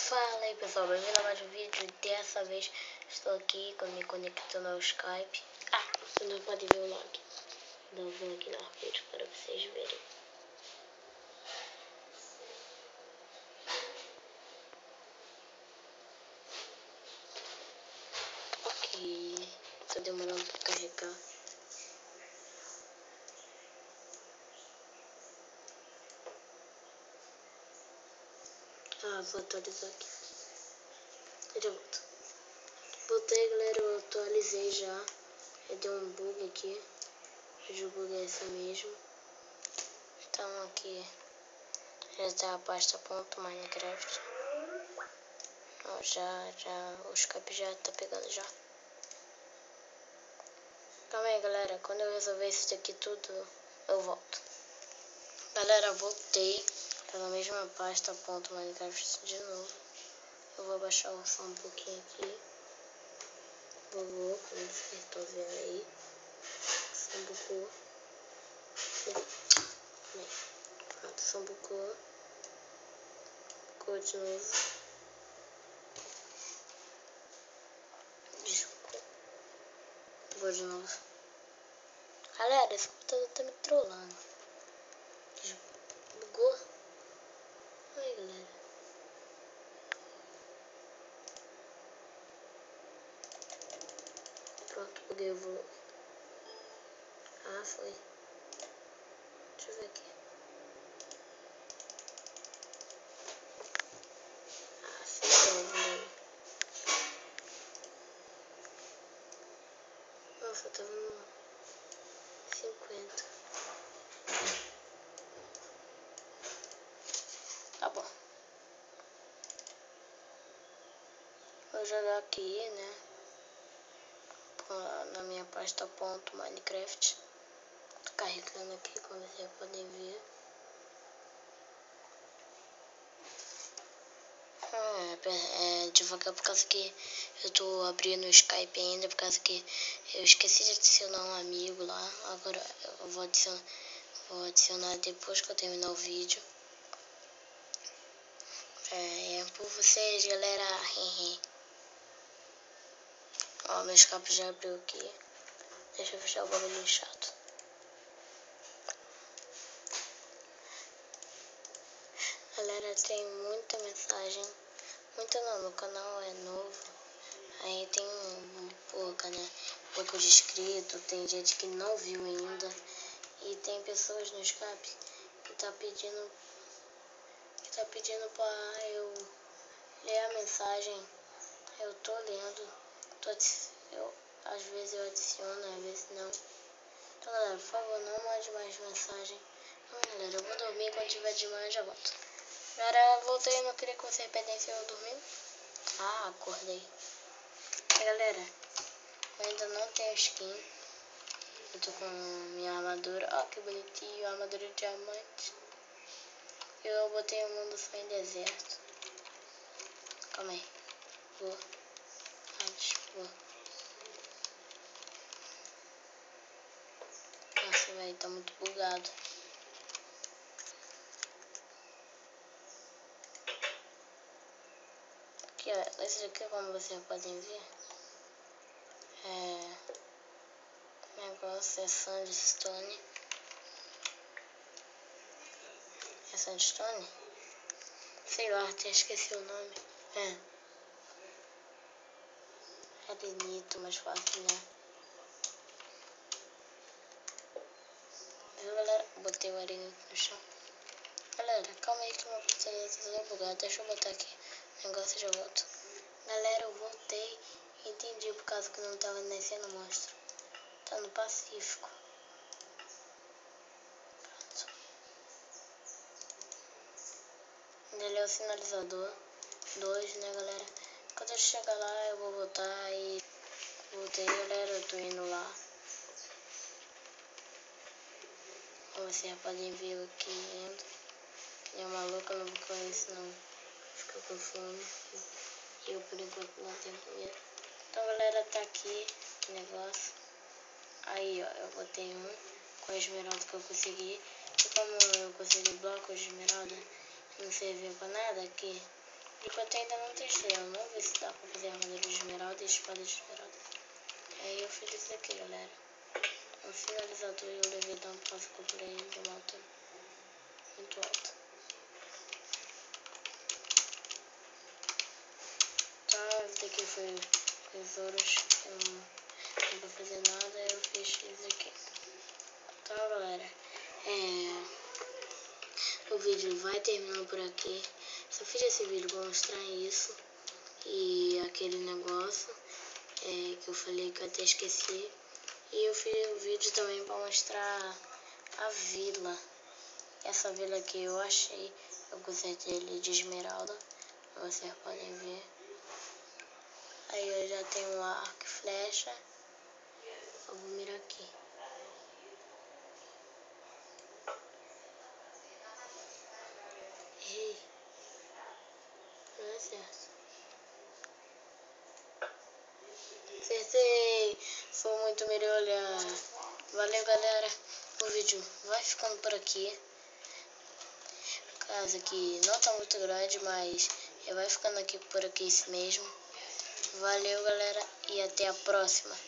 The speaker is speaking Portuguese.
Fala aí pessoal, bem-vindo a mais um vídeo. Dessa vez estou aqui me conectando ao Skype. Você não pode ver o log. Vou vir aqui no vídeo para vocês verem. Ok, estou demorando para carregar. Vou atualizar aqui. Eu já volto. Voltei, galera, eu atualizei já. Deu um bug aqui. Hoje o bug é esse mesmo. Estamos aqui. Já está a pasta .minecraft. Já o Skype já tá pegando já. Calma aí, galera. Quando eu resolver isso daqui tudo, eu volto. Galera, voltei pela mesma pasta .minecraft de novo. Eu vou abaixar o som um pouquinho aqui. Vou, como vocês estão vendo aí. Sambucou. Pronto, sambucou. Ficou de novo. Desculpa. Vou de novo. Galera, esse computador tá me trollando. Bugou. Aí, galera. Pronto, buguei o volume. Foi. Deixa eu ver aqui. Ficou o volume. Nossa, tava no 50. Tá bom. Vou jogar aqui, né? Na minha pasta .minecraft. Tô carregando aqui, como vocês podem ver. Devagar por causa que eu tô abrindo o Skype ainda, por causa que eu esqueci de adicionar um amigo lá. Agora eu vou adicionar depois que eu terminar o vídeo. Por vocês, galera. Ó, meu Skype já abriu aqui. Deixa eu fechar o barulho chato. Galera, tem muita mensagem. Muita não, meu canal é novo. Aí tem pouco de inscrito. Tem gente que não viu ainda. E tem pessoas no Skype que tá pedindo pra eu ler a mensagem. Eu tô lendo. Às vezes eu adiciono, às vezes não. Então, galera, por favor, não mande mais mensagem. Não, galera, eu vou dormir. Quando tiver de manhã, eu já volto. Galera, voltei. Não queria que vocês perdessem eu dormindo. Acordei. Galera, eu ainda não tenho skin. Eu tô com minha armadura. Que bonitinho. Armadura de diamante. Eu botei o mundo só em deserto. Calma aí. Vou. Nossa, velho, tá muito bugado. Aqui, ó. Esse aqui, como vocês podem ver, negócio é sandstone. É sandstone? Sei lá, até esqueci o nome. É bonito, mais fácil, né? Viu, galera? Botei o areia no chão. Galera, calma aí que meu computador tá todo bugado. Deixa eu botar aqui o negócio e já volto. Galera, eu voltei. Entendi por causa que não tava nascendo monstro. Tá no Pacífico. Pronto. Ele é o sinalizador 2, né, galera? Quando eu chegar lá, eu vou voltar e... Voltei, galera. Eu tô indo lá. Como vocês podem ver eu aqui indo. É maluca, eu não vou correr senão fica com fome. E eu por enquanto não tenho comida. Então, galera, tá aqui o negócio. Aí, ó, eu botei um com a esmeralda que eu consegui. E como eu consegui bloco de esmeralda, não serviu pra nada aqui. Enquanto ainda não testei, eu não vi se dá pra fazer armadura de esmeralda e espada de esmeralda. Aí eu fiz isso aqui, galera. Um finalizador e eu levei dano por causa que eu pulei de uma altura muito alta. Tá, esse daqui foi tesouros. Eu não vou fazer nada, eu fiz isso aqui. Então, galera, o vídeo vai terminando por aqui. Só fiz esse vídeo pra mostrar isso e aquele negócio que eu falei que eu até esqueci. E eu fiz o vídeo também pra mostrar a vila. Essa vila aqui eu achei, eu gostei dele de esmeralda, vocês podem ver. Aí eu já tenho um arco e flecha. Eu vou mirar aqui. Errei. Não é certo. Acertei. Sou muito melhor. Valeu, galera. O vídeo vai ficando por aqui. Casa aqui não tá muito grande, mas vai ficando aqui por aqui mesmo. Valeu, galera, e até a próxima.